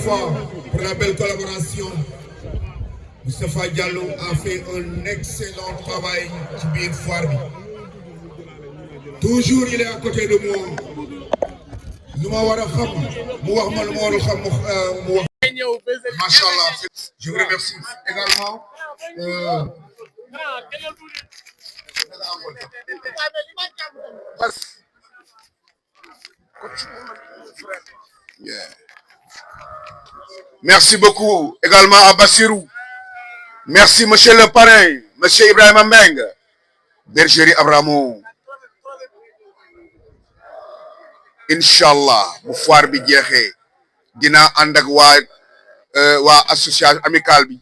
fois pour la belle collaboration. Moustapha Diallo a fait un excellent travail ci biir foire bi. Toujours il est à côté de moi. lu ma war a xam mu wax ma lu ma warul xam mu wax. Machallah. Je vous remercie également. Merci beaucoup également à Bassirou. Merci monsieur le parrain, monsieur Ibrahima Mbeng, Bergerie Abramo. Inch'Allah bu foire bi jeexee dinaa ànd ak waa association amicale bi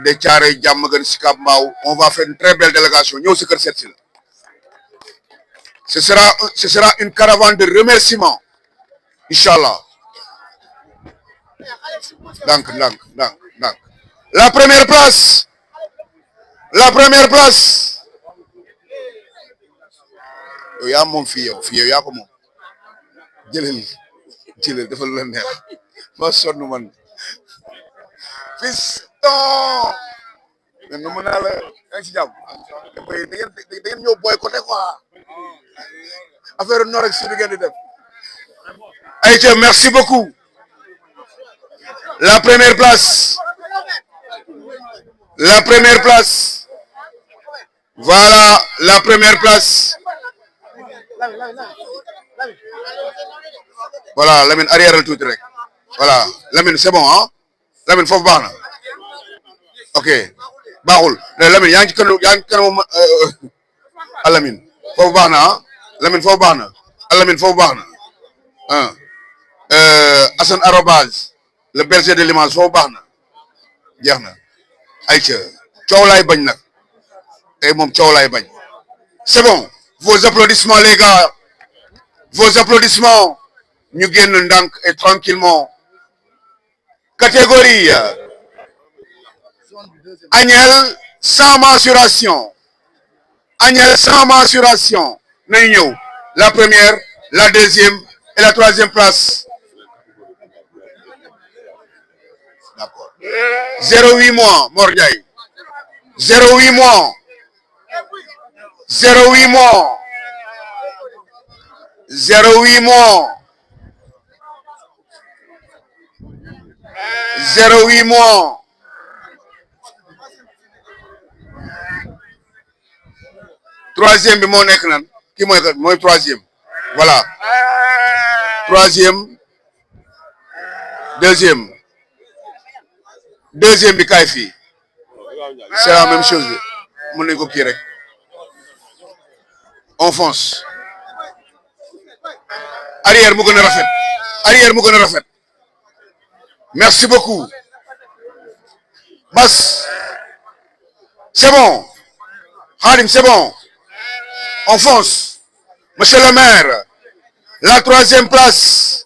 de Thiaroye Diamaguène Sicap Mbao. On va faire une très belle délégation ñëw si kër seet si la. Ce sera une caravane de remerciements. Inch'Allah. Donc. La première place. yow yaa moom fii yow yaa ko moom. jëlal dafa la neex ma sonn man fiston men nu mën naa la yaa ci jàmm da ngeen ñëw boycotté quoi affaire nord ak sud ngeen di def. Aïcha, merci beaucoup. La première place. Voilà la première place. Voilà Lamine arrière tuuti rek. Voilà Lamine c'est bon hein. Lamine foofu baax na. Ok baaxul Lamine yaa ngi ci kanam Lamine foofu baax na ah. Lamine foofu baax na. Lamine foofu baax na. Assane arobase le berger de l'image foofu baax na. jeex na. Aïcha coow laay bañ nag. tey moom coow laay bañ. C'est bon. Vos applaudissements les gars. Vos applaudissements. ñu génn ndànk et tranquillement. Catégorie Agnel sans mensuration. nañu ñëw. La première, la deuxième et la troisième place. D'accord. 0,8 mois Mor Ndiaye. 0,8 mois. 0,8 mois. 0,8 mois. 0,8 mois. Troisième bi moo nekk nan ki mooy troisième. Voilà. Troisième. Deuxième bi kaay fii. C'est la même chose. mën nañu ko kii rek. On fonce. Arrière mu gën a rafet. Merci beaucoup. Bas. C'est bon. Khadim, c'est bon. On fonce. Monsieur le maire, la troisième place.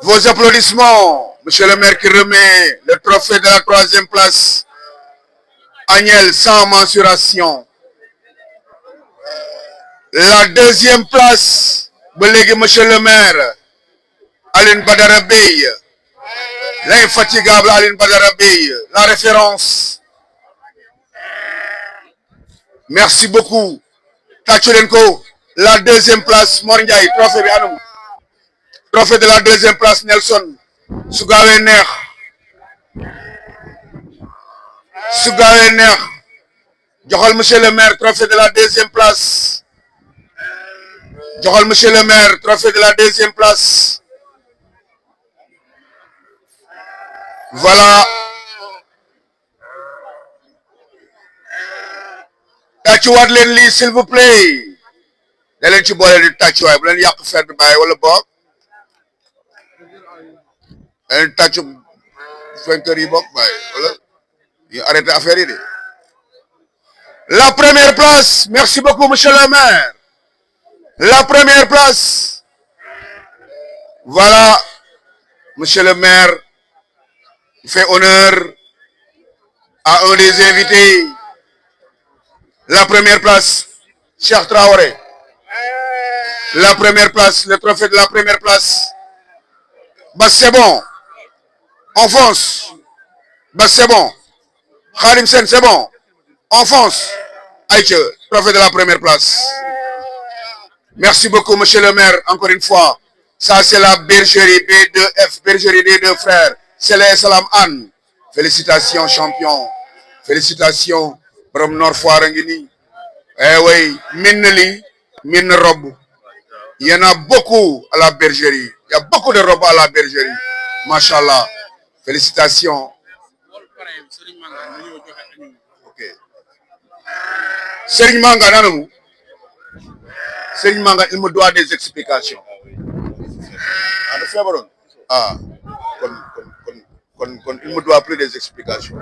Vos applaudissements. Monsieur le maire qui remet le trophée de la troisième place. Agnel sans mensuration. La deuxième place. Monsieur le maire. Aline Badara Bey. L'infatigable Aline Badara Bey. La référence. Merci beaucoup. Tachulenko, la deuxième place, Mor Ndiaye, trophée bi anam. Trophée de la deuxième place, Nelson. Su gaawee neex. Joxal monsieur le maire, trophée de la deuxième place. Voilà. tàccuwaat leen lii s'il vous plaît. da leen ci boole di tàccuwaay bu leen yàq fer bi bàyyi wala boog. da leen tàccu vainqueur yi bokk bàyyi wala ñu arrêté affaire yi de. La première place, merci beaucoup monsieur le maire. La première place. Voilà monsieur le maire fait honneur à un des invités. La première place, Cheikh Traoré. La première place, le trophée de la première place. Bas c'est bon. On fonce. Bas c'est bon. Khadim Sen c'est bon. On fonce. Aïcha, trophée de la première place. Merci beaucoup, monsieur le maire, encore une fois. Ça, c'est la bergerie B2F, bergerie des deux frères. C'est les Salam Anne. Félicitations, champion. Félicitations, Brom Nord Foirangini. Eh oui, Mineli, Min Rob. Il y en a beaucoup à la bergerie. Il y a beaucoup de robes à la bergerie. Machallah. Félicitations. Ok. Serigne Manga, nanou. Serigne Manga, il me doit des explications. Ah, kon il me doit plus des explications.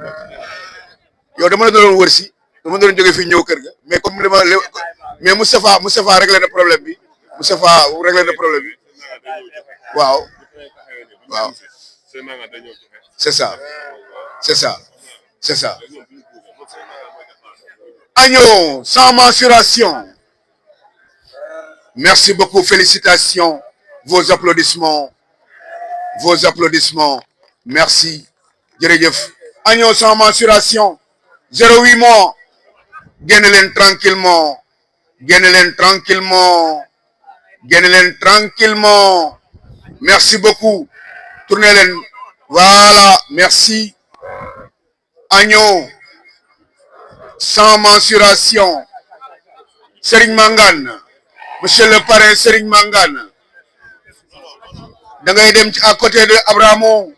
Yo dama la doon wër si dama doon jóge fii ñëw kër ga mais comme mais Moustapha réglé na problème bi Moustapha réglé na problème bi waaw waaw c'est ça c'est ça c'est ça. Agneau sans mensuration. Merci beaucoup, félicitations, vos applaudissements, merci. Jërëjëf. Agneau sans mensuration, 0,8 mois. Génn leen tranquillement, génn leen tranquillement, génn leen tranquillement. Merci beaucoup. Tournez leen. Voilà, merci. Agneau sans mensuration. Serigne Mangane. Monsieur le parrain Serigne Mangane, da ngay dem ci à côté de Abramo,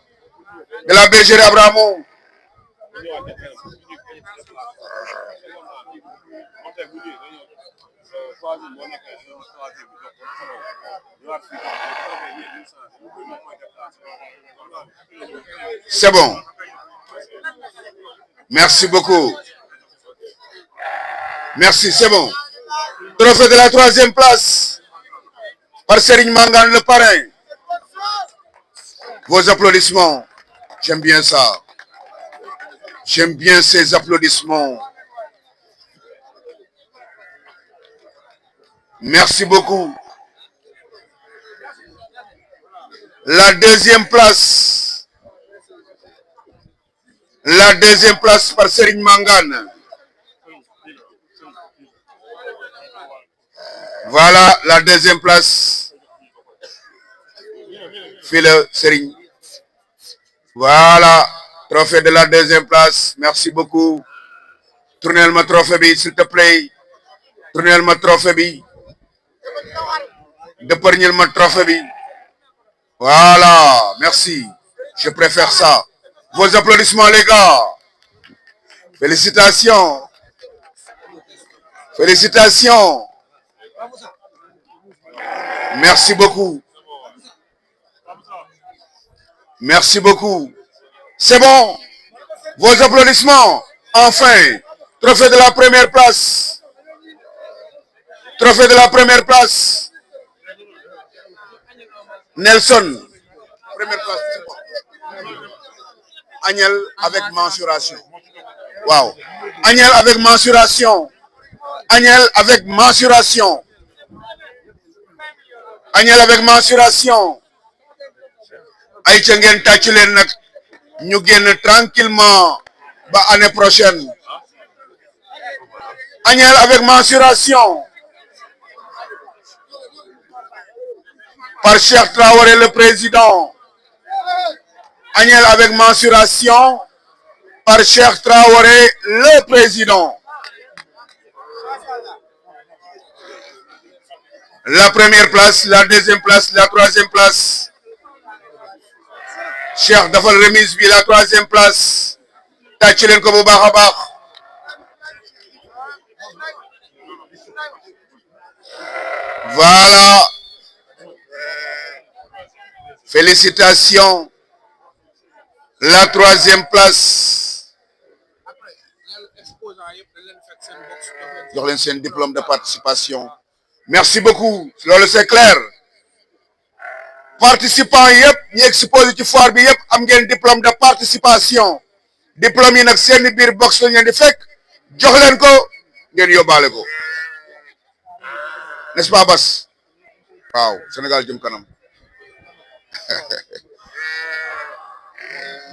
de la bergerie Abramo. C'est bon. Merci beaucoup. Merci, c'est bon. Trophée de la 3e place par Serigne Mangane, le parrain. Vos applaudissements. J'aime bien ça. J'aime bien ces applaudissements. Merci beaucoup. La 2e place. La 2e place par Serigne Mangane. Voilà la 2e place. File Serigne. Voilà. Trophée de la 2e place. Merci beaucoup. Tournez ma trophée bi, s'il te plaît. Tournez ma trophée bi. Dépornez ma trophée bi. Voilà. Merci. Je préfère ça. Vos applaudissements, les gars. Félicitations. Félicitations. Merci beaucoup. Merci beaucoup. C'est bon. Vos applaudissements. Enfin. Trophée de la première place. Trophée de la première place. Nelson. Première place. Agnel avec mensuration. Wow. Agnel avec mensuration. Agnel avec mensuration. Agnel avec mensuration. Ay ca ngeen tàcc leen nag ñu génn tranquillement ba année prochaine. Agnel avec mensuration par Cheikh Traoré le président. Agnel avec mensuration par Cheikh Traoré le président. La première place, la 2e place, la 3e place. Cheikh dafal remise bi la 3e place. Tàcc leen ko bu baax a baax. Voilà. Félicitations. La 3e place. Jox leen seen diplôme de participation. Merci beaucoup. Loolu c'est clair. Participants yëpp ñi exposé ci foire bi yëpp am ngeen diplôme de participation. Diplôme yi nag seen biir box la ngeen di fekk jox leen ko ngeen yóbbaale ko. N'est-ce pas Bass? Waaw Sénégal jëm kanam.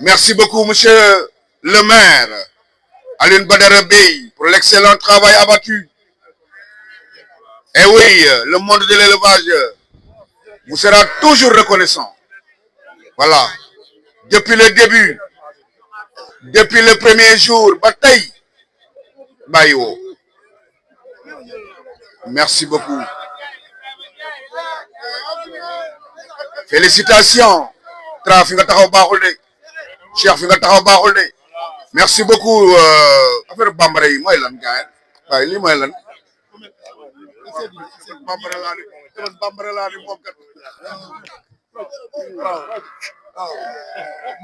Merci beaucoup, monsieur le maire, Alioune Badara Bèye, pour l'excellent travail abattu. Et oui, le monde de l'élevage vous sera toujours reconnaissant. Voilà. Depuis le début, depuis le premier jour, bataille, Bayo. Merci beaucoup. Félicitations. Tra fi nga taxaw baaxul de. Cheikh fi nga taxaw baaxul de. Merci beaucoup. Affaire bambara yi mooy lan gars yi. waaye lii mooy lan. bambara laa di moom kat. waaw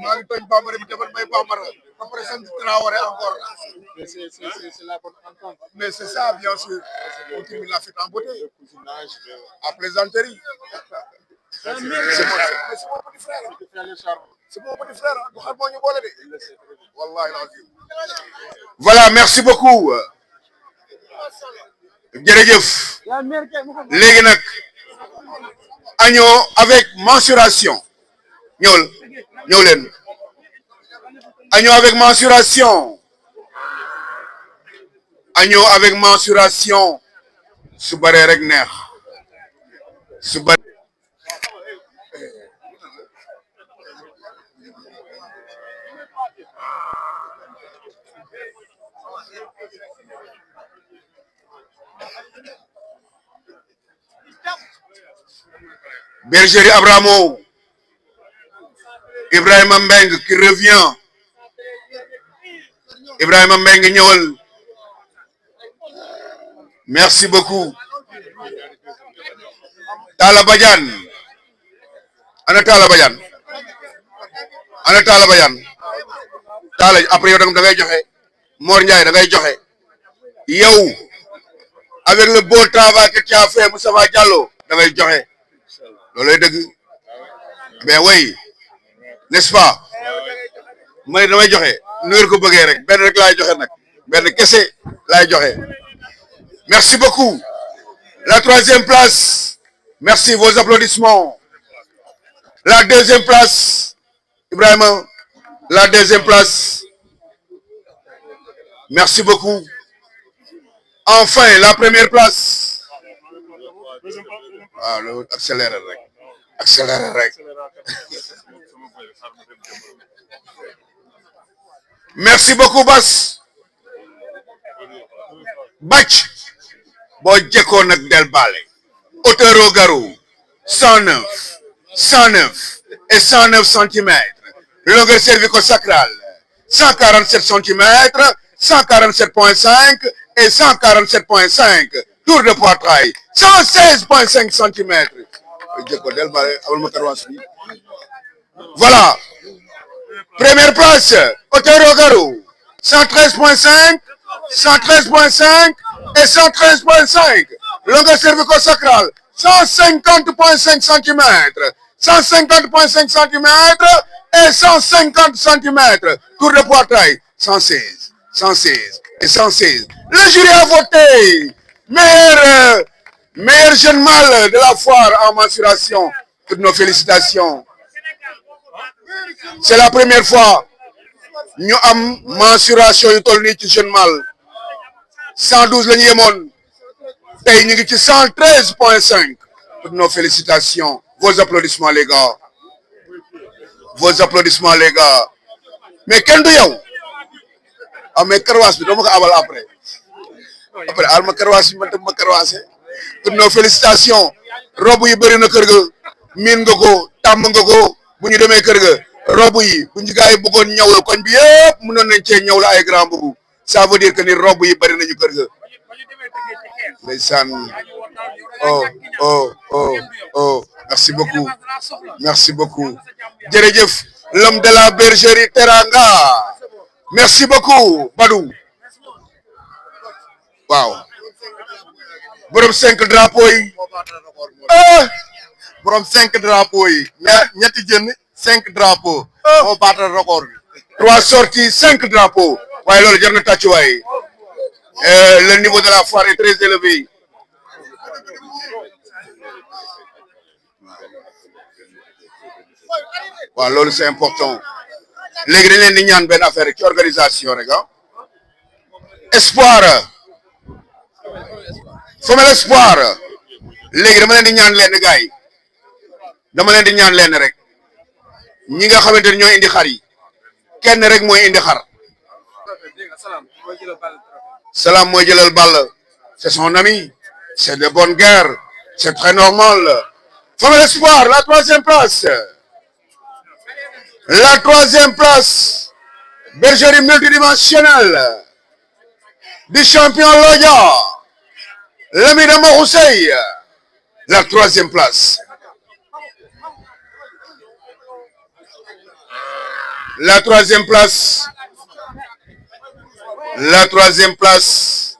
maa ngi tooñ bambara bi defal may bambara. ba pare sant Traoré encore. c'est la bonne entente. Mais c'est ça, bien sûr. On termine la fête en beauté. À plaisanterie. C'est mon petit frère. C'est mon petit frère. Voilà, merci beaucoup. jërëjëf. léegi nag agneau avec mensuration. ñëw leen. agneau avec mensuration. agneau avec mensuration. su baree rek neex. su baree. Bergerie Abramo, Ibrahima Mbengue qui revient. Ibrahima Mbengue ñëwal. Merci beaucoup. Talla Badiane. Ana Talla Badiane. Ana Talla Badiane. Talla après yow da ngay joxe. Mor Ndiaye da ngay joxe. Yow avec le beau travail que tu as fait Moustapha Diallo da ngay joxe. loolay dëgg. ben oui, n'est-ce pas. may damay joxe nu ngeen ko bëggee rek benn rek laay joxe nag benn kese laay joxe. Merci beaucoup. La troisième place, merci, vos applaudissements. La deuxième place, Ibrahima, la deuxième place. Merci beaucoup. Enfin, la première place. Ah, accélère rek. Accélère rek. Merci beaucoup, Bass. Batch. boo jekkoon nag del bale. Hauteur au garrot 109 et 109 centimètres. Longueur cervico-sacrale 147 centimètres, 147,5 et 147,5. Tour de poitrail 116,5 centimètres. jekkoon del bale abal ma karwaas bi. Voilà. Première place, hauteur au garrot 113,5, 113,5 et 113,5. Longueur cervico-sacrale 150,5 cm, 150,5 cm et 150 cm. Tour de poitrail 116, 116 et 116. Le jury a voté meilleur jeune mâle de la foire en mensuration. Toutes nos félicitations. C'est la première fois ñu am mensuration yu toll nii ci jeune mâle. 112 la ñu yemoon tey ñu ngi ci 113,5. Toutes nos félicitations. Vos applaudissements les gars. Vos applaudissements les gars. mais kenn du yow. ah mais karwaas bi doo ma ko abal après al ma karwaas bi ma dem ma karwaase. Toutes nos félicitations. robe yi bëri na kër ga. miin nga ko tàmm nga ko bu ñu demee kër ga. robe yi bu ñu gars yi bëggoon ñëw la koñ bi yëpp mënoon nañ cee ñëw la ay grand boubou. ça veut dire que ni robe yi bëri nañu kër ga. ndeysaan. oh merci beaucoup. Merci beaucoup. jërëjëf l'homme de la bergerie Teranga. Merci beaucoup Badou. waaw. borom 5 drapeaux yi. borom 5 drapeaux yi. ñetti jën 5 drapeaux. moo baatal record bi. 3 sorties 5 drapeaux. waaye loolu jar na tàccuwaay. Le niveau de la foire est très élevé. waaw loolu c'est important. léegi dañ leen di ñaan benn affaire rek ci organisation rek ah espoir femelle espoir léegi dama leen di ñaan leen gars yi dama leen di ñaan leen rek ñi nga xamante ne ñooy indi xar yi kenn rek mooy indi xar Salam mooy jëlal ball c'est son ami c'est de bonne guerre c'est très normal femelle espoir la troisième place bergerie multidimensionnelle du champion Lodia l'ami de Marousseille la troisième place la troisième place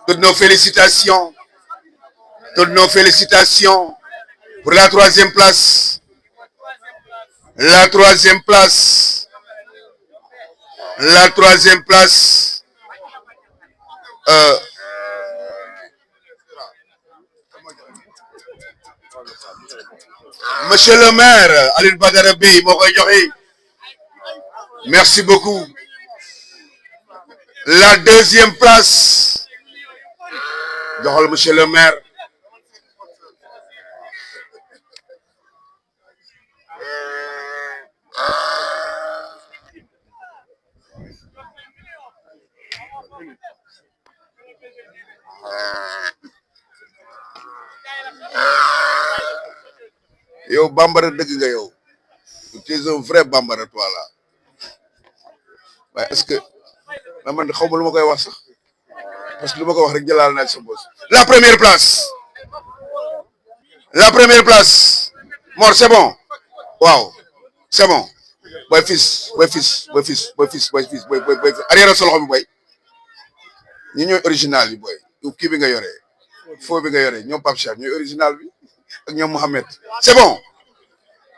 toutes nos félicitations pour la troisième place monsieur le maire Alioune Badara Bèye moo koy joxe merci beaucoup la deuxième place joxal monsieur le maire yow bambara dëgg nga yow tu es un vrai bambara toi là waaye est-ce que man xaw ma lu ma koy wax sax parce que lu ma ko wax rek jëlaal naa sa boss la première place Mor c'est bon waaw c'est bon boy fils arrière sa loxo bi boy ñi ñooy original yi boy kii bi nga yore foo bi nga yore ñoom Pape Cheikh ñooy original bi ak ñoom Mohamed c'est bon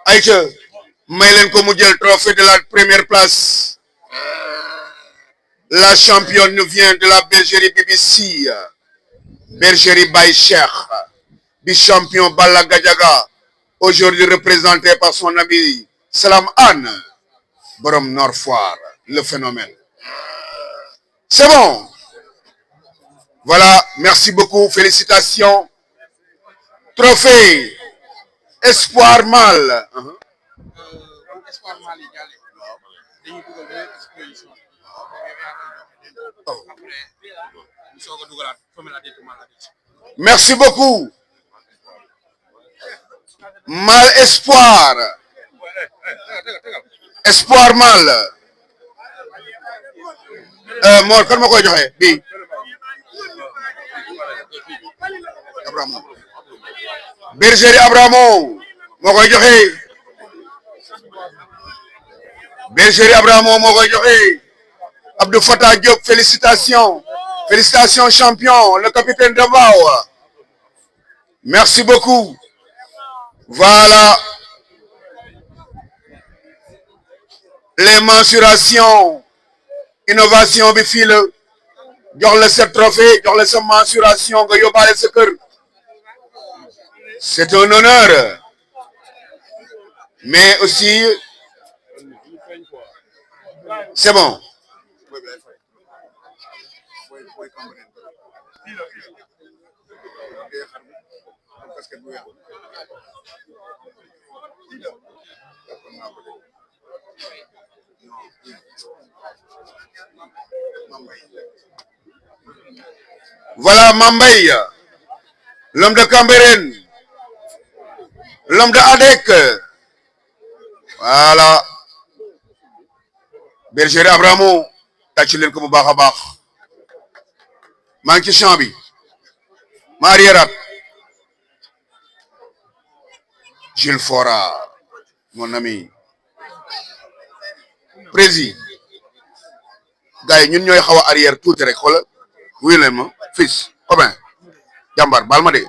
Aïcha may leen ko mu jël trophée de la première place la championne nous vient de la bergerie BBC bergerie Baye Cheikh du champion Balla Gadiaga aujourd'hui représenté par son ami Salam Anne borom Nord Foire le phénomène c'est bon voilà merci beaucoup félicitations trophée espoir mâle merci beaucoup mâle espoir mâle Mor kan ma koy joxe bi Abramo bergerie Abramo moo koy joxe bergerie Abramo moo koy joxe Abdou Fatah Diop félicitations champion le capitaine de Bao merci beaucoup voilà les mensurations innovation bi fii la jox la sa trophée jox la sa mensuration nga yóbbaale sa kër c'est un honneur mais aussi c'est bon voilà Mambay l'homme de Cambérène l'homme de Adek voilà bergerie Abramo tàcc leen ko bu baax a baax maa ngi ci champ bi ma arrièreat Jules Fora mon ami président gars yi ñun ñooy xaw a arrière tuuti rek xoolal wuyu leen ma fils copain jàmbar baal ma de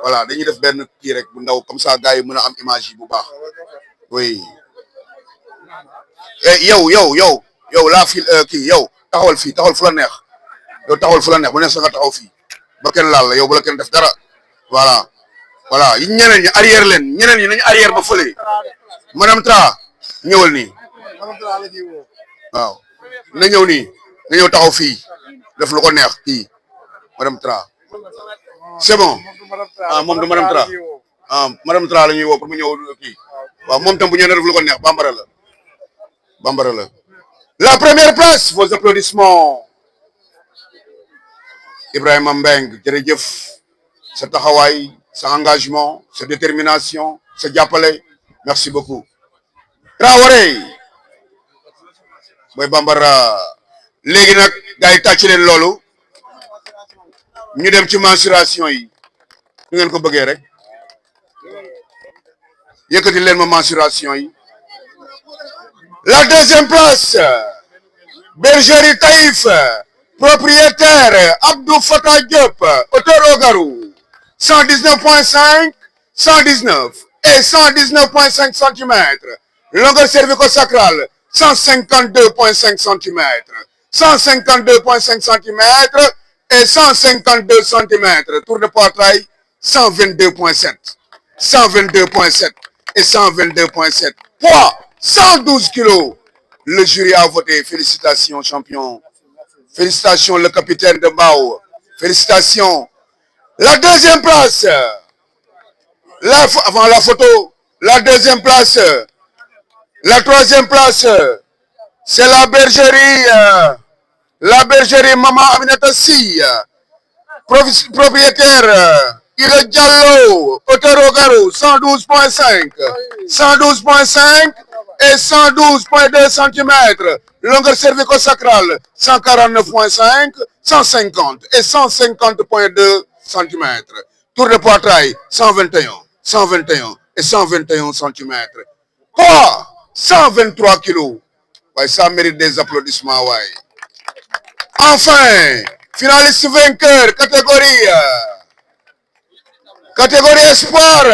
voilà dañuy def benn kii rek bu ndaw comme ça gars yi mën a am image yi bu baax oui yow laa fi kii yow taxawal fii taxawal fu la neex yow taxawal fu la neex bu neex sa nga taxaw fii ba kenn laal la yow bu la kenn def dara voilà yi ñeneen ñi arrière leen ñeneen ñi nañu arrière ba fële madame Tra ñëwal nii waaw na ñëw nii na ñëw taxaw fii def lu ko neex kii madame Tra c'est bon ah moom du madame Tra ah madame Tra la ñuy woo pour mu ñëw kii waaw moom tam bu ñëwee def lu ko neex bambara la bambara la. La première place vos applaudissements Ibrahima Mbengue jërëjëf sa taxawaay sa engagement sa détermination sa jàppale merci beaucoup. Traoré mooy bambara léegi nag gars yi tàcc leen loolu ñu dem ci mensuration yi ñu ngeen ko bëggee rek yëkkati leen ma mensuration yi. La deuxième place Bergerie Taïf propriétaire Abdou Fatah Diop auteur Ogarou 119.5 119 et 119.5 centimètres longueur cervico-sacrale 152.5 centimètres 152.5 centimètres et 152 centimètres tour de poitrail 122.7 122.7 et 122.7 poids 112 kilos. Le jury a voté. Félicitations, champion. Félicitations, le capitaine de Mbao. Félicitations. La deuxième place. Avant la photo. La deuxième place. La troisième place. C'est la bergerie. La bergerie Maman Aminata Sy. Propriétaire. Ira Diallo. Auteur Ogarou. 112.5. 112.5. Et 112.2 centimètres. Longueur cervico-sacrale, 149.5, 150 et 150.2 centimètres. Tour de poitrail, 121, 121 et 121 centimètres. Poids, 123 kilos. Ouais, ça mérite des applaudissements, ouais. Enfin, finaliste vainqueur, catégorie espoir.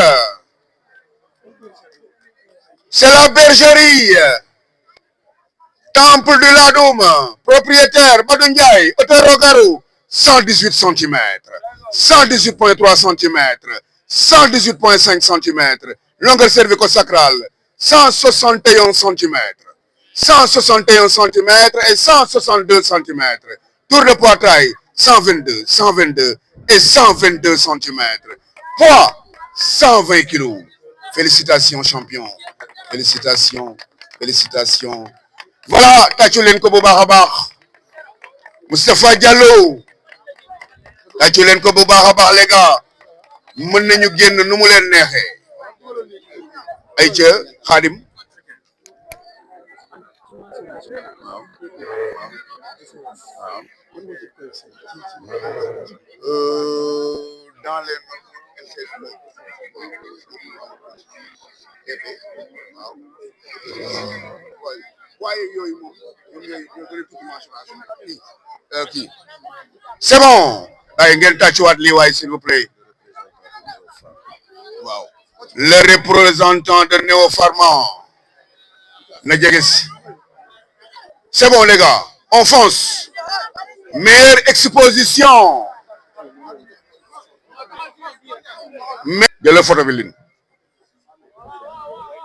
C'est la bergerie Temple du Ladoum, propriétaire Badou Ndiaye, auteur Ogarou, 118 cm, 118.3 cm, 118.5 cm, longueur cervico-sacrale, 161 cm, 161 cm et 162 cm, tour de poitrail, 122, 122 et 122 cm, poids, 120 kg. Félicitations, champion. Félicitations, félicitations. Voilà, tàccu leen ko bu baax a baax Moustapha Diallo tàccu leen ko bu baax a baax les gars mën nañu génn nu mu leen neexee ay ca Khadim dans les c'est bon ay ngeen tàccuwaat lii waay s'il vous plaît waaw le représentant de Néo Pharma na jege si c'est bon les gars on fonce meilleure exposition mais jëlal photo bi lin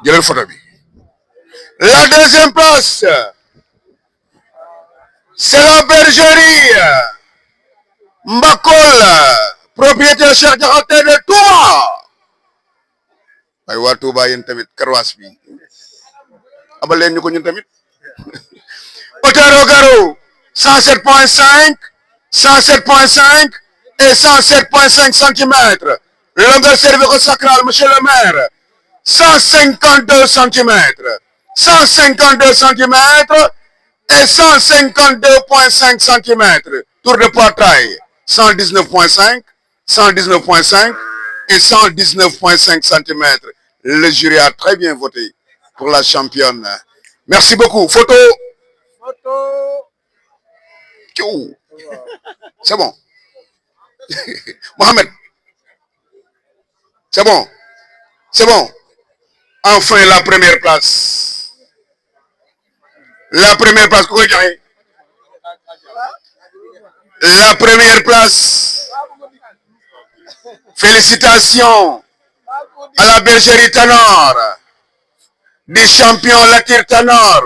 jëlal photo bi la deuxième place c'est la bergerie Mbakol propriétaire Cheikh Diakhaté de Touba ay waa Touba yéen tamit karwaas bi abal leen ñu ko ñun tamit auteur Ogarou 107.5 107.5 et 107.5 centimètres longueur cervico-sacrale monsieur le maire 152 centimètres 152 centimètres et 152.5 centimètres tour de poitrail 119.5 119.5 et 119.5 centimètres le jury a très bien voté pour la championne merci beaucoup photo c'est bon Mohamed c'est bon enfin la première place ku koy joxe la première place félicitations à la bergerie Tanor du champion Latir Tanor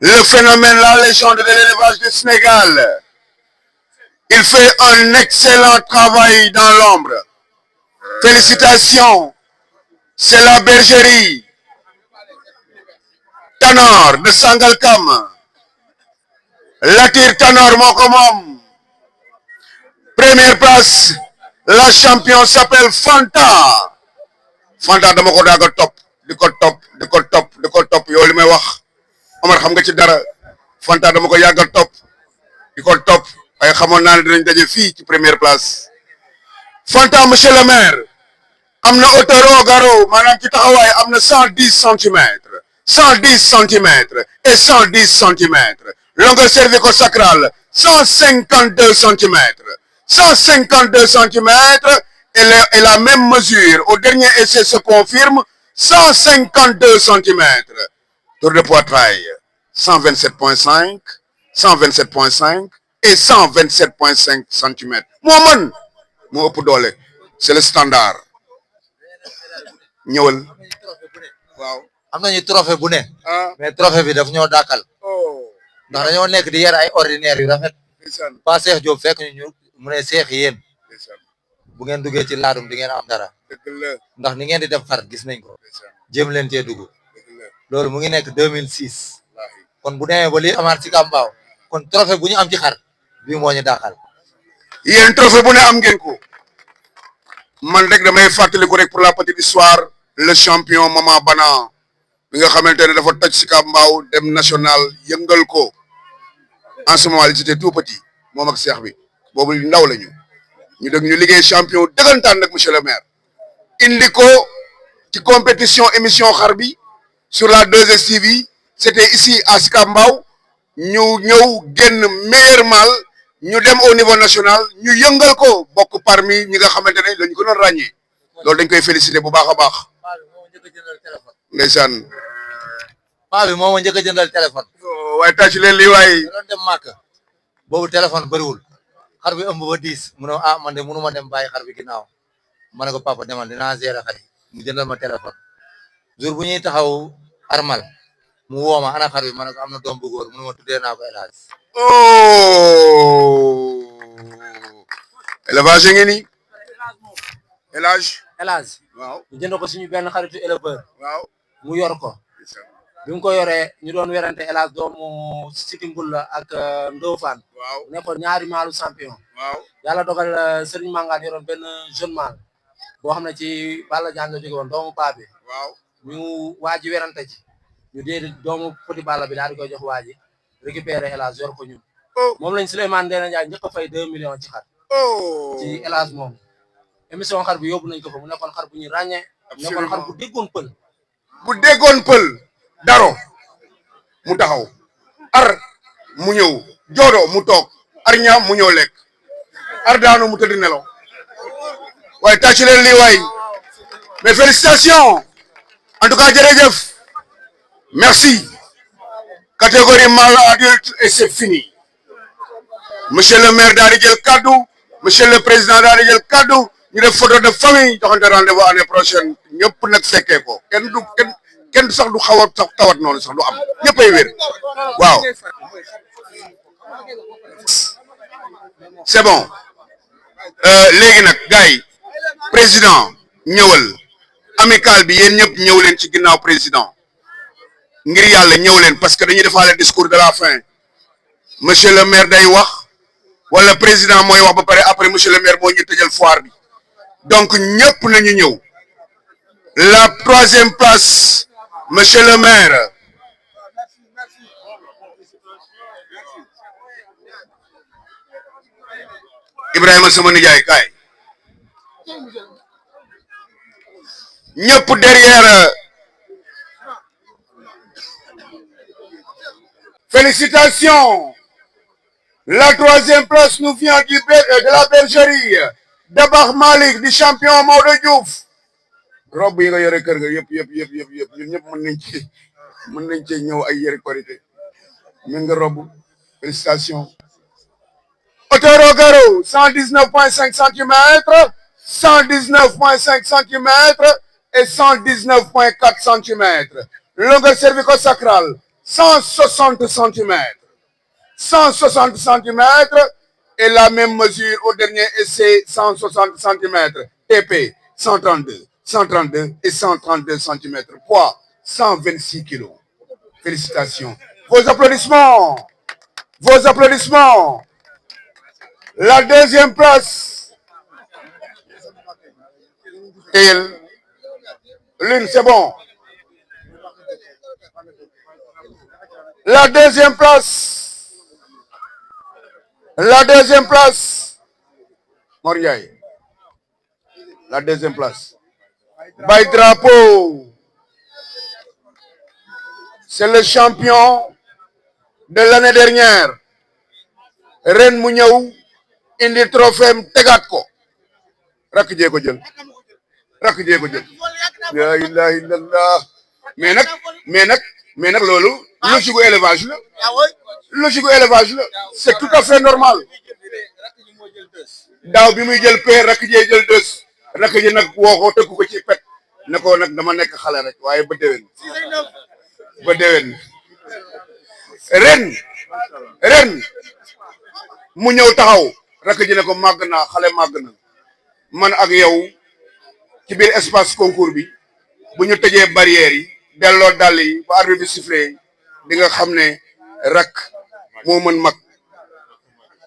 le phénomène, la légende de l'élevage du Sénégal. Il fait un excellent travail dans l'ombre. Félicitations, c'est la bergerie Tanor de Sangalkam. Latir Tanor moo ko moom. Première place, la championne s'appelle Fanta. Fanta dama ko daaga topp di ko topp yow li may wax Omar xam nga ci dara. Fanta dama ko yàgga topp di ko topp ay xamoon naa ne dinañ daje fii ci première place. Fanta monsieur le maire am na hauteur au garrot maanaam ci taxawaay am na 110 centimètres 110 centimètres et 110 centimètres. Longueur cervico-sacrale 152 centimètres 152 centimètres et la même mesure au dernier essai se confirme 152 centimètres. Tour de poitrail 127,5 127,5 et 127,5 centimètres. moo mën moo ëpp doole c'est le standard. ñëwal. waaw am nañu trophée bu ne. mais trophée bi daf ñoo dàkkal. ndax dañoo nekk di yar ay ordinaire yu rafet. pas Cheikh Diop fekk ñu mu ne Cheikh yéen bu ngeen duggee ci laadum di ngeen am dara. ndax ni ngeen di def xar gis nañ ko. jéem leen cee dugg. loolu mu ngi nekk 2006. kon bu demee ba lii amaat ci Kambaaw kon trophée bu ñu am ci xar bii moo ñu dàqal. yéen trophée bu ne am ngeen ko. man rek damay fàttaliku rek pour la petite histoire le champion Mama Bana bi nga xamante ne dafa toj ci Kambaaw dem national yëngal ko. en ce moment il était tout petit moom ak Cheikh bi boobu ndaw lañu ñu dégg ñu liggéey champion dëggantaan nag monsieur le maire indi ko ci compétition émission xar bi sur la 2STV c'était ici à Sicap Mbao ñu ñëw génn meilleur mâle ñu dem au niveau national ñu yëngal ko bokk parmi ñi nga xamante ne lañu ko doon ràññee loolu dañ koy féliciter bu baax a baax. ndeysaan. paa bi moo ma njëkk a jëndal téléphone. waaye tàcc leen lii waaye. doon dem màkk boobu téléphone bëriwul xar bi ëmb ba 10 mu ne ah man de mënu ma dem bàyyi xar bi ginnaaw ma ne ko papa demal dinaa gérer xar yi mu jëndal ma téléphone jour bu ñuy taxaw armal mu woo ma ana xar bi ma ne ko am na doom bu góor mu ne ma tuddee naa ko El Hadj. élevage ngi nii élevage. waaw ñu jënd ko suñu benn xaritu éleveur. waaw mu yor ko. bi mu ko yoree ñu doon werante El Hadj doomu Sitimbul la ak Ndofane. waaw nekkoon ñaari maalu champion. waaw yàlla dogal Serigne Mangane yoroon benn jeune mal boo xam ne ci Balla Diagne la jóge woon doomu paa bi. waaw ñu waa ji werante ci ñu dee doomu petit Balla bi daal di koy jox waa ji récupérer El Hadj yor ko ñun. moom lañ Souleymane Ndéné Ndiaye njëkk a fay 2 millions ci xar. ci El Hadj moom. émission xar bi yóbbu nañ ko fa mu nekkoon xar bu ñuy ràññee. nekkoon xar bu déggoon pël. bu déggoon pël. daro mu taxaw ar mu ñëw joodo mu toog ar ñaam mu ñëw lekk ar daanu mu tëdd nelaw waaye tàcc leen lii waay mais félicitations en tout cas jërëjëf merci catégorie mâle adulte et c'est fini monsieur le maire daal di jël kaddu monsieur le président daal di jël kaddu ñu def photo de famille joxante rendez-vous année prochaine ñëpp nag fekkee ko kenn sax du xaw a sax tawat noonu sax du am ñëppay wér waaw c'est bon léegi nag gars yi président ñëwal amical bi yéen ñëpp ñëw leen ci ginnaaw président ngir yàlla ñëw leen parce que dañuy defaale discours de la fin monsieur le maire day wax wala président mooy wax ba pare après monsieur le maire moo ñu tëjal foire bi donc ñëpp nañu ñëw la 3e place. Monsieur le maire, Ibrahima sama nijaay kaay ñëpp derrière. Félicitations. La 3e place nous vient de la bergerie Dabakh Malick du champion Maodo Diouf. rob yi nga yore kër ga yëpp ñun ñëpp mën nañ ci ñëw ay yére korité mën nga rob félicitations. hauteur au garrot 119,5 centimètres 119,5 centimètres et 119,4 centimètres. Longueur cervico-sacrale 160 centimètres. 160 centimètres et la même mesure au dernier essai, 160 centimètres. TP, 132, 132 et 132 centimètres. Poids, 126 kilos. Félicitations. Vos applaudissements. Vos applaudissements. La deuxième place. Et l'une, c'est bon. La deuxième place. La deuxième place. Moriaï. La deuxième place. Baye Drapeau. C'est le champion de l'année dernière. Ren mu ñëw indi trophée tegaat ko. Rakk jee ko jël. Rakk jee ko jël. La ilaha illallah. mais nag loolu logique gu élevage la. Logique gu élevage la. C'est tout à fait normal. Daaw bi muy jël paie rakk jee jël deux. Rakk ji nag woo ko tëgg ko ci pet. Ne ko nag dama nekk xale rek waaye ba déwén. Ba déwén. Ren mu ñëw taxaw rakk ji ne ko màgg naa xale màgg na man ak yow ci biir espace concours bi bu ñu tëjee barrières yi delloo dàll yi ba arbitre bi sifflé di nga xam ne rakk moo mën mag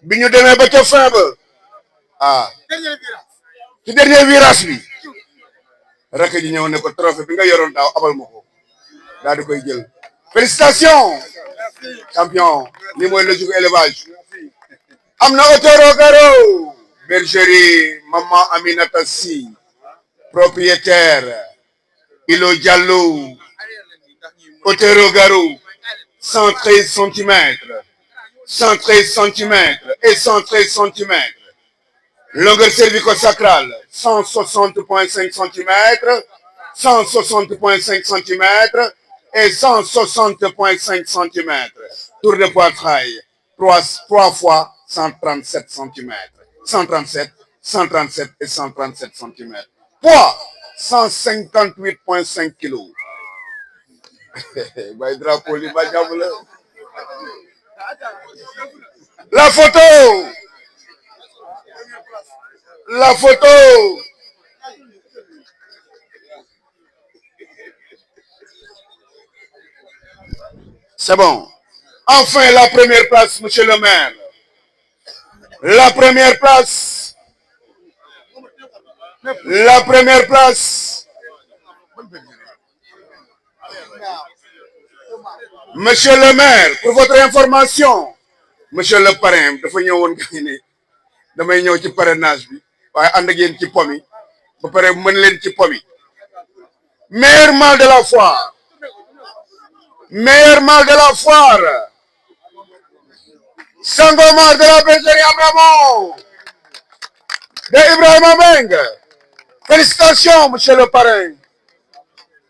bi ñu demee ba ca fin ba ci dernier virage bi rakk ji ñëw ne ko trophée bi nga yoroon daaw abal ma ko daal di koy jël. Félicitations champion li mooy logique gu élevage. am na Otero Garo bergerie maman Aminata Sy propriétaire Ilo Diallo. Otero Garo 113 centimètres 113 centimètres et 113 centimètres. Longueur cervico-sacrale 160,5 centimètres 160,5 centimètres et 160,5 centimètres. Tour de poitrail 3 fois 137 centimètres. 137, 137 et 137 centimètres. Poids 158,5 kilos. Baye Drapeau li ba jàmm la. La photo. La photo. C'est bon. Enfin, la première place, monsieur le maire. La première place. La première place. Monsieur le maire, pour votre information, monsieur le parrain, dafa ñëwoon nga ne damay ñëw ci parrainage bi waaye ànd ak yéen ci pomi ba pare mën leen ci pomi. Meilleur mâle de la foire. Meilleur mâle de la foire. Sangomar de la bergerie Abramo de Ibrahima Mbengue. Félicitations monsieur le parrain.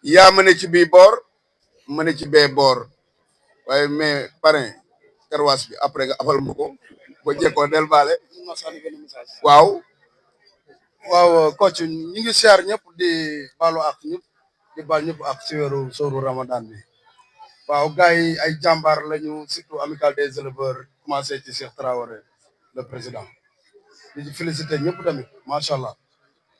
yaa ma ne ci bii boor ma ne ci bee boor waaye mais parrain karwaas bi après nga afal ma ko ba jekkoo del baale. waaw coach ñu ngi siyaar ñëpp di baalu ak ñëpp di baal ñëpp ak ci weeru sóoru Ramadan bi. waaw gars yi ay jàmbaar lañu surtout amicale des éleveurs commencé ci Cheikh Traoré le président di féliciter ñëpp tamit macha allah.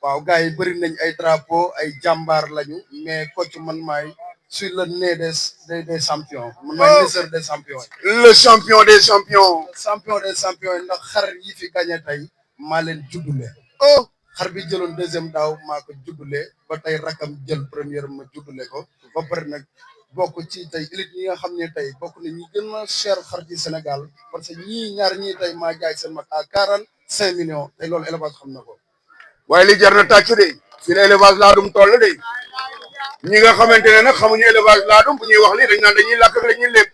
waaw gars yi bëri nañ ay drapeau ay jàmbaar lañu mais coach man maay sur le nez des champions. man maay naisseur des champions. le champion des champions. champion des champions yi ndax xar yi fi gagné tey maa leen juddule. xar bi jëloon deuxième daaw maa ko juddule ba tey rakam jël première ma juddule ko ba pare nag bokk ci tey élite ñi nga xam ne tey bokk na ñi gën a cher xar ci Sénégal parce que ñaar ñii tey maa jaay seen mag à 45 millions tey loolu élevage xam na ko. waaye li jar na tàcc de fi la élevage laadum toll de ñi nga xamante ne nag xamuñu élevage laadum bu ñuy wax lii dañ naan dañuy làkk ak dañuy lépp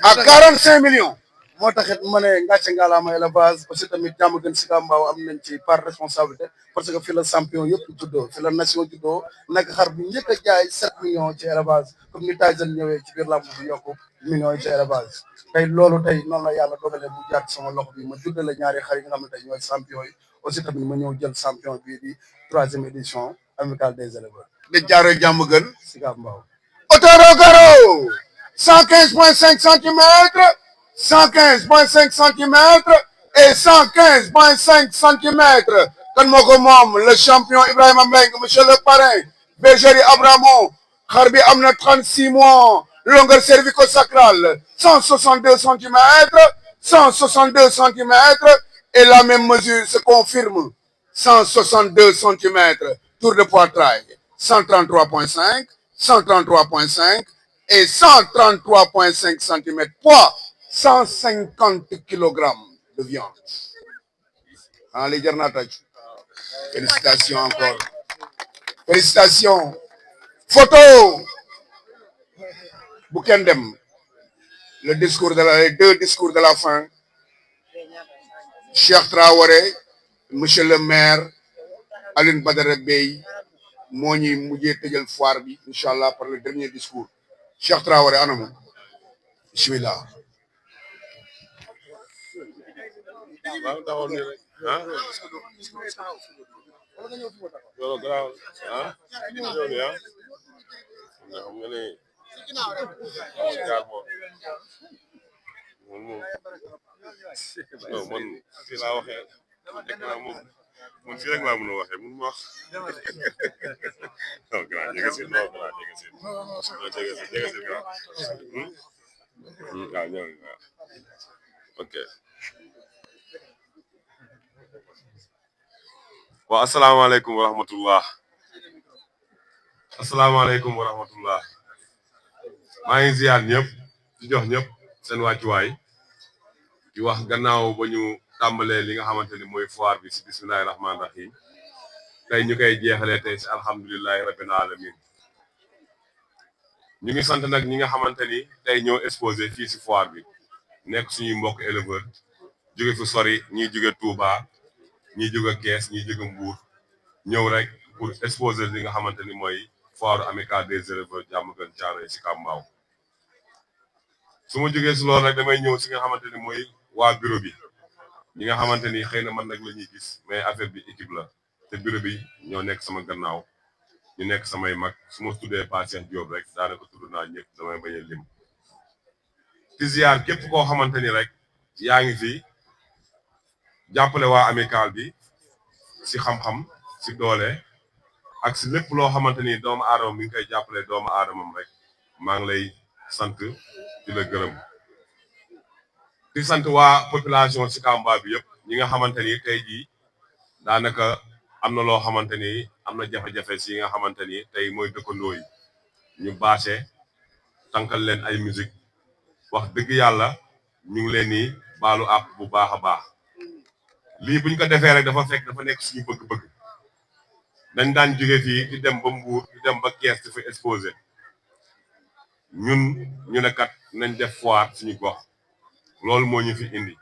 à 45 millions. moo taxit ma ne ngàcce ngalaama élevage aussi tamit jàmm gën si Mbao am nañ ci part responsabilité parce que fi la champion yëpp juddoo fi la nation juddoo nekk xar bi njëkk a jaay 7 millions ci élevage comme ni Tyson ñëwee ci biir làmb bi yokku millions yi ci élevage tey loolu tey noonu la yàlla dogalee mu jaar sama loxo bi ma juddale ñaari xar yi nga xam ne tey ñooy champion yi aussi tamit ma ñëw jël champion bii di 3e édition amicale des éleveurs di jaaree jàmm gën si Mbao. Otero Garo 115,5 cm, 115,5 cm et 115,5 cm. Kan moo ko moom le champion Ibrahima Mbengue, monsieur le parrain bergerie Abramo. Xar bi am na 36 mois, longueur cervico-sacrale 162 cm, 162 cm et la même mesure se confirme. 162 cm, tour de poitrail 133,5, 133,5 et 133,5 cm, poids 150 kg de viande. Ah, les Jarnatach. Félicitations encore. Félicitations. Photo. Boukendem. Les deux discours de la fin. Cheikh Traoré, monsieur le maire, Alioune Badara Bey, moo ñuy mujjee tëjal foire bi incha allah par le dernier discours. Cheikh Traoré anamu bismillah. waaw taxaw ni rek ah loolu garaaw ah ñëw ni ah nga xam nga ne jaar moom non man fii laa waxee dëkk naa moom man fii rek laa mën a waxee mun ma wax non grand jege si non grand jege si grand waaw ñëw waaw ok waaw asalaamaaleykum wa rahmatullah maa ngi ziar ñëpp di jox ñëpp seen wàccuwaay di wax gannaaw ba ñu tàmbalee li nga xamante ni mooy foire bi si bismillahi rahmaani rahim tey ñu koy jeexalee tey si alhamdulilahi rabbil alamin ñu ngi sant nag ñi nga xamante ni tey ñoo exposé fii si foire bi nekk suñuy mbokk éleveur jóge fu sori ñiy jóge Touba ñiy jóge Kees ñiy jóge Mbuur ñëw rek pour exposer li nga xamante ni mooy foire amicale des éleveurs Diamaguène Thiaroye Sicap Mbao su ma jógee si loolu rek damay ñëw si nga xamante ni mooy waa bureau bi ñi nga xamante ni xëy na man nag la ñuy gis mais affaire bi équipe la te bureau bi ñoo nekk sama gannaaw ñu nekk samay mag su ma tuddee Pa Cheikh Diop rek daanaka tudd naa ñëpp damay bañ a lim ci ziar képp koo xamante ni rek yaa ngi fi jàppale waa amicale bi si xam-xam si doole ak si lépp loo xamante ni doomu aadama mi ngi koy jàppale doomu aadamam rek maa ngi lay sant di la gërëm di sant waa population Sicap Mbao bi yëpp ñi nga xamante ni tey jii daanaka am na loo xamante ni am na jafe-jafe si nga xamante ni tey mooy dëkkandoo yi ñu bâché tànkal leen ay musique wax dëgg yàlla ñu ngi leen ni baalu àpp bu baax a baax lii buñ ko defee rek dafa fekk dafa nekk suñu bëgg-bëgg dañ daan jóge fii di dem ba Mbuur di dem ba Kees di fa exposé ñun ñu ne kat nañ def foire suñu gox loolu moo ñu fi indi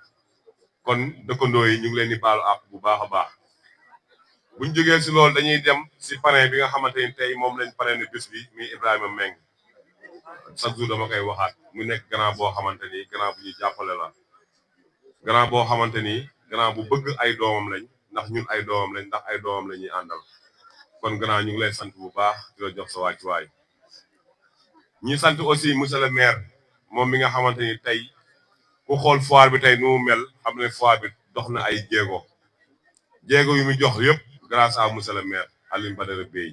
kon dëkkandoo yi ñu ngi leen di baalu àpp bu baax a baax buñ jógee si loolu dañuy dem si parrain bi nga xamante ni tey moom lañ parrain ne bés bi muy Ibrahima Mbengue chaque jour dama koy waxaat mu nekk grand boo xamante ni grand bu ñuy jàppale la grand boo xamante ni grand bu bëgg ay doomam lañ ndax ñun ay doomam lañ ndax ay doomam la ñuy àndal kon grand ñu ngi lay sant bu baax di la jox sa wàccuwaay ñi sant aussi monsieur le maire moom mi nga xamante ni tey ku xool foire bi tey nu mu mel xam ne foire bi dox na ay jéego yu mu jox yëpp grâce à monsieur le maire Alioune Badara Bey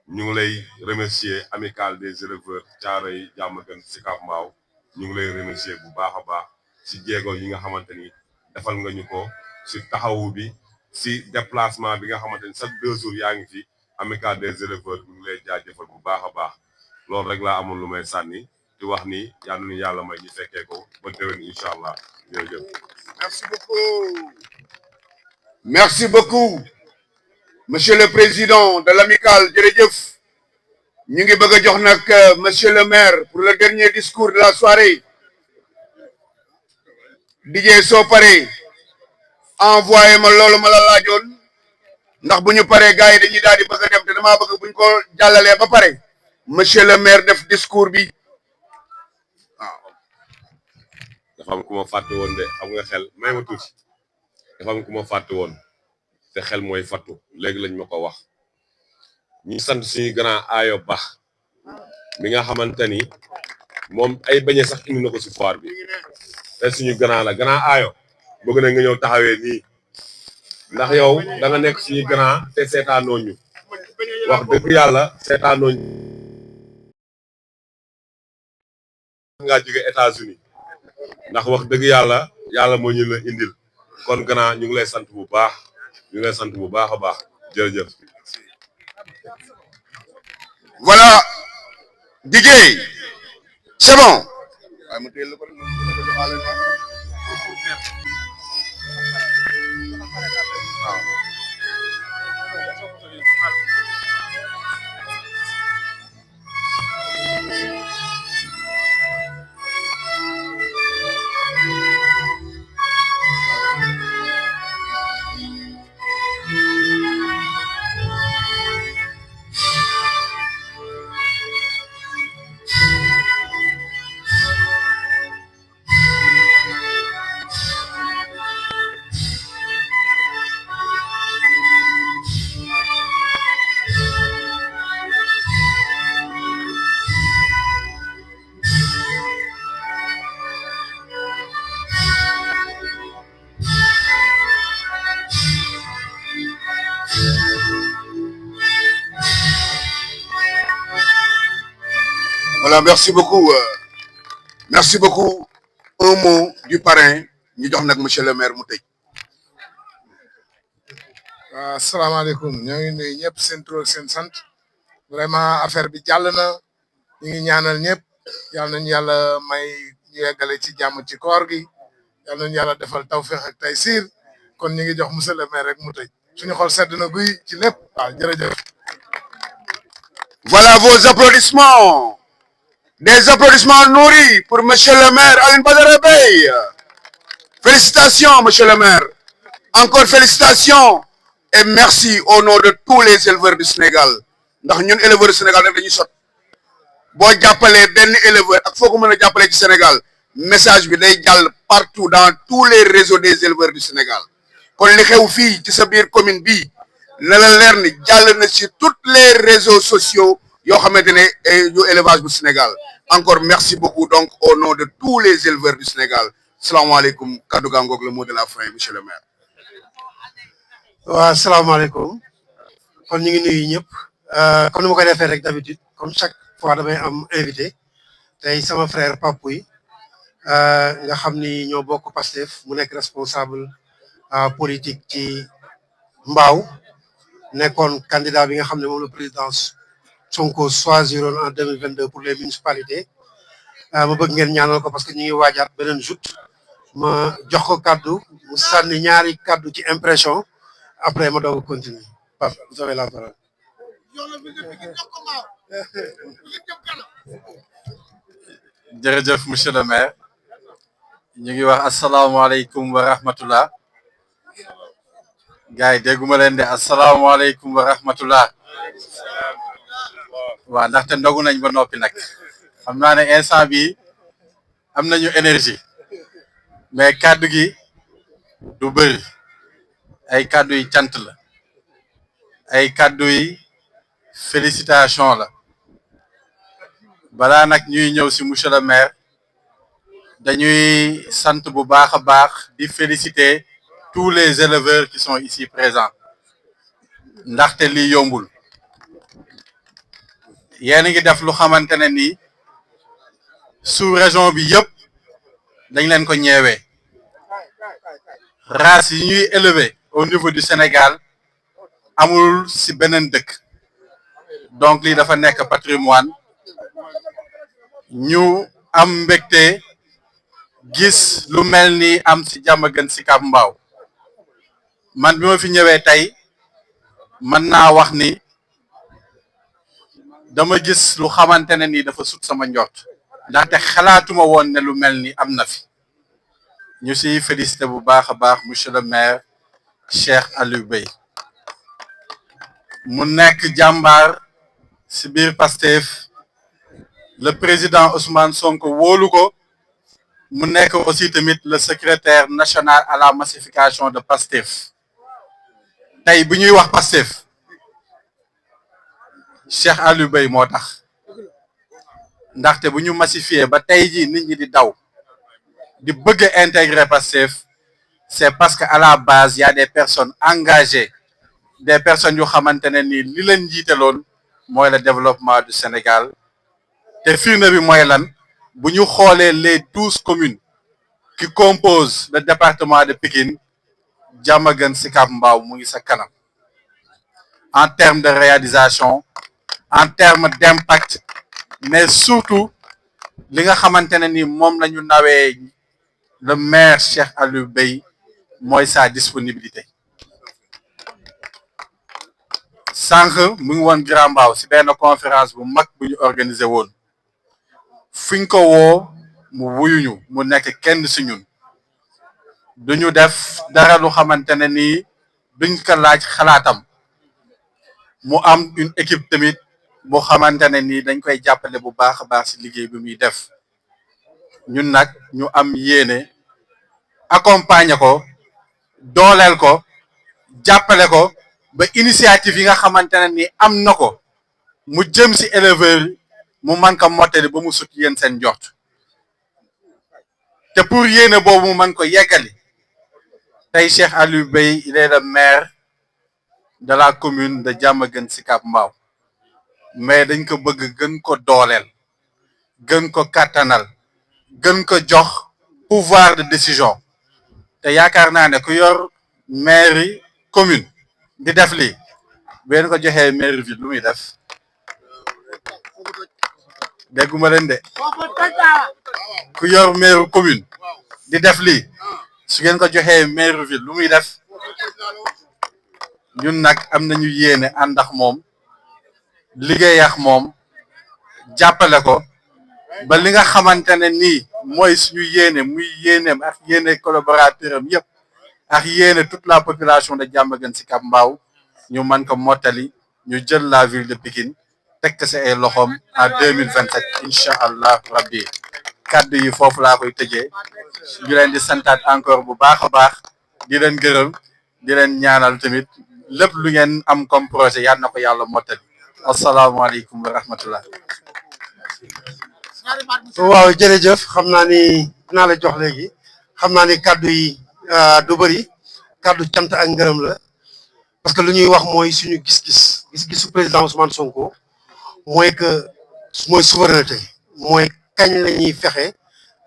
ñu ngi lay remercier amicale des éleveurs Thiaroye Diamaguène Sicap Mbao ñu ngi lay remercier bu baax a baax si jéego yi nga xamante ni defal nga ñu ko si taxawu bi si déplacement bi nga xamante ni chaque 2 jours yaa ngi fi amicale des éleveurs ñu ngi lay jaajëfal bu baax a baax loolu rek laa amoon lu may sànni di wax ni yal na yàlla may ñu fekkee ko ba déwén incha allah jërëjëf. Merci beaucoup. Merci beaucoup, monsieur le président de l'amicale jërëjëf ñu ngi bëgg a jox nag monsieur le maire pour le dernier discours de la soirée. DJ soo paree envoyé ma loolu ma la laajoon ndax bu ñu paree gars yi dañuy daal di bëgg a dem te damaa bëgg bu ñu ko jàllalee ba pare monsieur le maire def discours bi waaw. dafa am ku ma fàtte woon de xam nga xel may ma tuuti dafa am ku ma fàtte woon te xel mooy fàttu léegi lañ ma ko wax ñu sant suñu grand Ayo Ba mi nga xamante ni moom ay beñe sax indi na ko si foire bi te suñu grand la grand aayo bëgg na nga ñëw taxawee nii ndax yow da nga nekk suñu grand te seetaanoo ñu wax dëgg yàlla seetaanoo ñu nga jóge États-Unis ndax wax dëgg yàlla moo ñu la indil kon grand ñu ngi lay sant bu baax a baax jërëjëf. Voilà, DJ, c'est bon. Voilà, merci beaucoup. Merci beaucoup. Un mot du parrain. Ñu jox nag monsieur le maire mu tëj. Asalaamaaleykum ñoo ngi nuyu ñëpp seen tur ak seen sant vraiment affaire bi jàll na ñu ngi ñaanal ñëpp yal nañu yàlla may ñu yeggale ci jàmm ci koor gi yal nañu yàlla defal tawfeex ak taysiir kon ñu ngi jox monsieur le maire rek mu tëj suñu xol sedd na guy ci lépp waaw jërëjëf. Voilà vos applaudissements. Des applaudissements nourris pour monsieur le maire Alioune Badara Beye. Félicitations monsieur le maire. Encore félicitations et merci au nom de tous les éleveurs du Sénégal. Ndax ñun éleveurs du Sénégal rek dañuy sot boo jàppalee benn éleveur ak foo ko mën a jàppalee ci Sénégal message bi day jàll partout dans tous les réseaux des éleveurs du Sénégal kon li xew fii ci sa biir commune bi na la leer ni jàll na ci tous les réseaux sociaux yoo xamante ne yu élevage bu Sénégal encore merci beaucoup donc au nom de tous les éleveurs du Sénégal salaamaaleykum kaddu gaa ngoog le mot de la fin monsieur le maire. waaw salaamaaleykum kon ñu ngi nuyu ñëpp comme ni ma koy defee rek d'habitude comme chaque fois damay am invité tey sama frère Papouy nga xam ni ñoo bokk Pastef mu nekk responsable politique ci Mbao nekkoon candidat bi nga xam ne moom la président Sonko choisiroon en 2022 pour les municipalités ma bëgg ngeen ñaanal ko parce que ñu ngi waajaat beneen joute ma jox ko kaddu mu sànni ñaari kaddu ci impression après ma doog a continuer Pape vous avez la parole. jërëjëf monsieur le maire ñu ngi wax asalaamaaleykum wa rahmatullah gars yi dégguma leen de asalaamaaleykum wa rahmatullah waaw ndaxte ndogu nañ ba noppi nag xam naa ne instant bi am nañu énergie mais kaddu gi du bëri ay kaddu yi cant la ay kaddu yi félicitation la balaa nag ñuy ñëw si monsieur le maire dañuy sant bu baax a baax di féliciter tous les éleveurs qui sont ici présents ndaxte lii yombul yéen a ngi def lu xamante ne nii sous région bi yëpp dañ leen ko ñeewee race yi ñuy élever au niveau du Sénégal amul si beneen dëkk donc lii dafa nekk patrimoine ñu am mbégte gis lu mel ni am si Diamaguène Sicap Mbao man bi ma fi ñëwee tey mën naa wax ni dama gis lu xamante ne ni dafa sut sama njort ndaxte xalaatuma woon ne lu mel ni am na fi ñu siy félicité bu baax a baax monsieur le maire Cheikh Aliou Beye mu nekk jàmbaar si biir Pastef le président Ousmane Sonko wóolu ko mu nekk aussi tamit le secrétaire national à la massification de Pastef tey bu ñuy wax Pastef Cheikh Aliou Beye moo tax ndaxte bu ñu massifier ba tey jii nit ñi di daw di bëgg a intégrer Pastef c'est parce que à la base il y a des personnes engagées des personnes yu xamante ne nii li leen jiitaloon mooy le développement du Sénégal te firnde bi mooy lan bu ñu xoolee les 12 communes qui composent le département de Pikine Diamaguène Sicap Mbao mu ngi sa kanam en termes de réalisation en termes d'impact mais surtout li nga xamante ne ni moom la ñu nawee le maire Cheikh Aliou Bey mooy sa disponibilité sànq mu ngi woon Grand Mbao si benn conférence bu mag bu ñu organiser woon fiñ ko woo mu wuyuñu mu nekk kenn si ñun duñu def dara lu xamante ne nii duñ ko laaj xalaatam mu am une équipe tamit boo xamante ne nii dañ koy jàppale bu baax a baax si liggéey bi muy def ñun nag ñu am yéene accompagner ko dooleel ko jàppale ko ba initiative yi nga xamante ne nii am na ko mu jëm si éleveurs yi mu mën ko mottali ba mu sut yéen seen njort te pour yéene boobu mu mën ko yeggali tey Cheikh Aliou Bey il est le maire de la commune de Diamaguène Sicap Mbao mais dañ ko bëgg gën ko dooleel gën ko kattanal gën ko jox pouvoir de décision te yaakaar naa ne ku yor mairie commune di def lii benn ko joxee mairie ville lu muy def dégguma leen de ku yor maire commune di def lii su ngeen ko joxee maire ville lu muy def ñun nag am nañu yéene ànd ak moom liggéey ak moom jàppale ko ba li nga xamante ne nii mooy suñu yéene muy yéeneem ak yéene collaborateur am yëpp ak yéene toute la population de Diamaguène Sicap Mbao ñu mën ko mottali ñu jël la ville de Pikine teg ko ci ay loxoom en 2027 incha allah rabbi kaddu yi foofu laa koy tëjee ñu leen di santaat encore bu baax a baax di leen gërëm di leen ñaanal tamit lépp lu ngeen am comme projet yal na ko yàlla mottali asalaamaaleykum wa rahmatullah. waaw jërëjëf xam naa ni dinaa la jox léegi xam naa ni kaddu yi du bëri kaddu cant ak ngërëm la parce que lu ñuy wax mooy suñu gis-gisu président Ousmane Sonko mooy que mooy souveraineté mooy kañ la ñuy fexe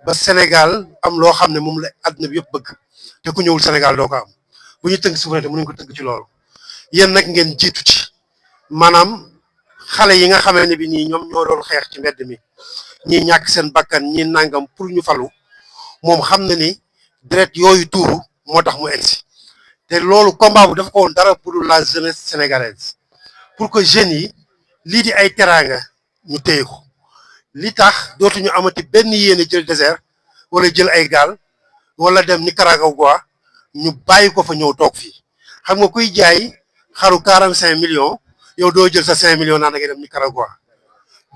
ba Sénégal am loo xam ne moom la àdduna bi yëpp bëgg te ku ñëwul Sénégal doo ko am bu ñu tënk souveraineté mënuñ ko tënk ci loolu yéen nag ngeen jiitu ci maanaam xale yi nga xamee ne bi nii ñoom ñoo doon xeex ci mbedd mi ñi ñàkk seen bakkan ñi nangam pour ñu falu moom xam na ni deret yooyu tuuru moo tax mu egsi te loolu combat bu dafa ko woon dara pour la jeunesse sénégalaise pour que jeunes yi lii di ay teraanga ñu téye ko li tax dootuñu amati benn yéene jël désert wala jël ay gaal wala dem Nicaragua ñu bàyyi ko fa ñëw toog fii xam nga kuy jaay xaru 45 millions yow doo jël sa 5 millions naan da ngay dem Nicaragua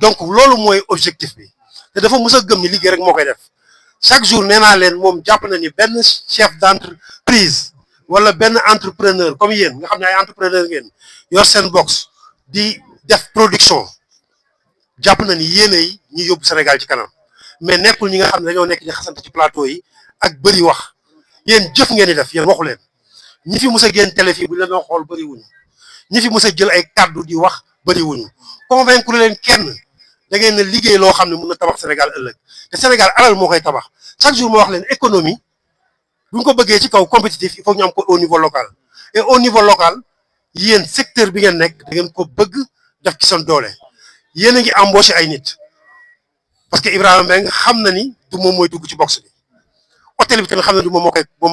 donc loolu mooy objectif bi te dafa mës a gëm ni liggéey rek moo koy def chaque jour nee naa leen moom jàpp na ni benn chef d'entreprise wala benn entrepreneur comme yéen nga xam ne ay entrepreneur ngeen yor seen box di def production jàpp na ni yéene yi ñu yóbbu Sénégal ci kanam mais nekkul ñi nga xam ne dañoo nekk di xasante ci plateau yi ak bëri wax yéen jëf ngeen di def yéen waxu leen ñi fi mës a génn télé fii bu leen doon xool bëri wuñu ñi fi mës a jël ay kaddu di wax bëri wuñu convaincre leen kenn da ngeen ne liggéey loo xam ne mën na tabax Sénégal ëllëg te Sénégal alal moo koy tabax chaque jour moo wax leen économie bu ñu ko bëggee ci kaw compétitif il faut ñu am ko au niveau local et au niveau local yéen secteur bi ngeen nekk da ngeen ko bëgg def ci seen doole yéen a ngi embauché ay nit parce que Ibrahima Mbengue xam na ni du moom mooy dugg ci box bi hôtel bi tamit xam na du moom moo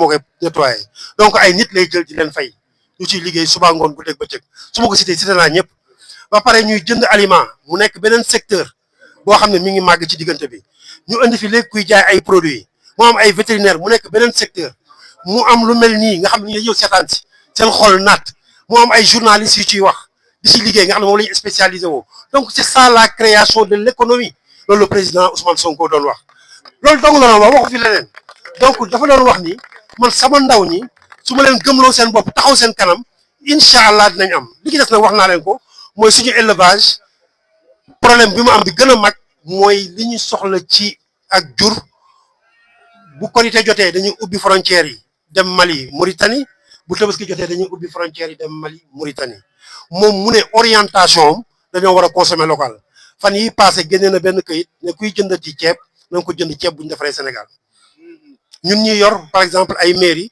koy nettoyé donc ay nit lay jël di leen fay ñu ciy liggéey suba ngoon bu dégg bëccëg su ma ko cité naa ñëpp ba pare ñuy jënd aliment mu nekk beneen secteur boo xam ne mi ngi màgg ci diggante bi ñu indi fi léegi kuy jaay ay produits mu am ay vétérinaire mu nekk beneen secteur mu am lu mel nii nga xam ne ñu ñëw seetaan si seen xol naat mu am ay journalistes yu ciy wax di ci liggéey nga xam ne moom la ñu spécialisé woo donc c'est ça la création de l'économie loolu le président Ousmane Sonko doon wax loolu dong la doon wax waxu fi leneen donc dafa doon wax ni man sama ndaw ñi su ma leen gëmloo seen bopp taxaw seen kanam incha allah dinañ am li ci des nag wax naa leen ko mooy suñu élevage problème bi mu am bi gën a mag mooy li ñu soxla ci ak jur bu korité jotee dañuy ubbi frontières yi dem Mali Mauritanie bu tabaski jotee dañuy ubbi frontières yi dem Mali Mauritanie moom mu ne orientation am dañoo war a consommer local fan yi passé génnee na benn këyit ne kuy jëndati ceeb na nga ko jënd ceeb bu ñu defaree Sénégal ñun ñuy yor par exemple ay mairie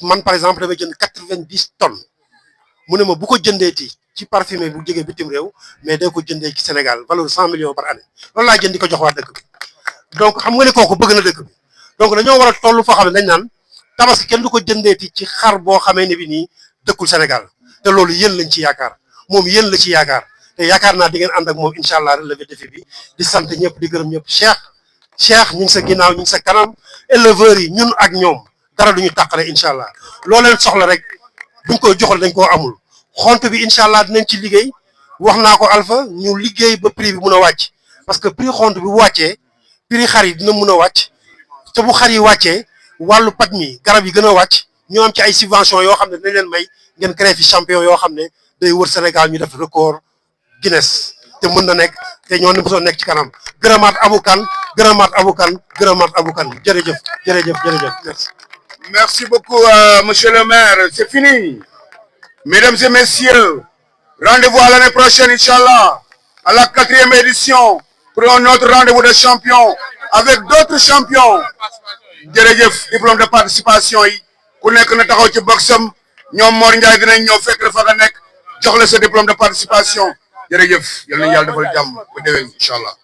man par exemple damay jënd 90 tonnes mu ne ma bu ko jëndeeti ci parfumé bu jógee bitim réew mais day ko jëndee ci Sénégal valeur 100 millions par année loolu laa jënd di ko jox waa dëkk bi donc xam nga ne kooku bëgg na dëkk bi donc dañoo war a toll foo xam ne dañ naan tabaski kenn du ko jëndeeti ci xar boo xamee ne bi nii dëkkul Sénégal te loolu yéen lañ ci yaakaar moom yéen la ci yaakaar te yaakaar naa di ngeen ànd ak moom incha allah relevé défi bi di sant ñëpp di gërëm ñëpp Cheikh ñu ngi sa ginnaaw ñu ngi sa kanam éleveurs yi ñun ak ñoom dara duñu tàqale incha allah loo leen soxla rek buñ koy joxal dañ koo amul xont bi incha allah dinañ ci liggéey wax naa ko Alpha ñu liggéey ba prix bi mun a wàcc parce que prix xont bi bu wàccee prix xar yi dina mun a wàcc te bu xar yi wàccee wàllu paj mi garab yi gën a wàcc ñu am ci ay subvention yoo xam ne dinañ leen may ngeen créé fi champion yoo xam ne day wër Sénégal ñu def record Guinness te mën na nekk te ñoo ne mosoo nekk ci kanam gërëmaat abukan jërëjëf merci. Merci beaucoup, monsieur le maire. C'est fini. Mesdames et messieurs, rendez-vous à l'année prochaine, Inch'Allah, à la 4e édition, pour un autre rendez-vous de champions, avec d'autres champions. Jërëjëf, diplôme de participation yi ku nekk na taxaw ci boxam ñoom Mor Ndiaye dinañ ñëw fekk la fa nga nekk jox la sa diplôme de participation jërëjëf yal na yàlla defal jàmm ba déwén Inch'Allah.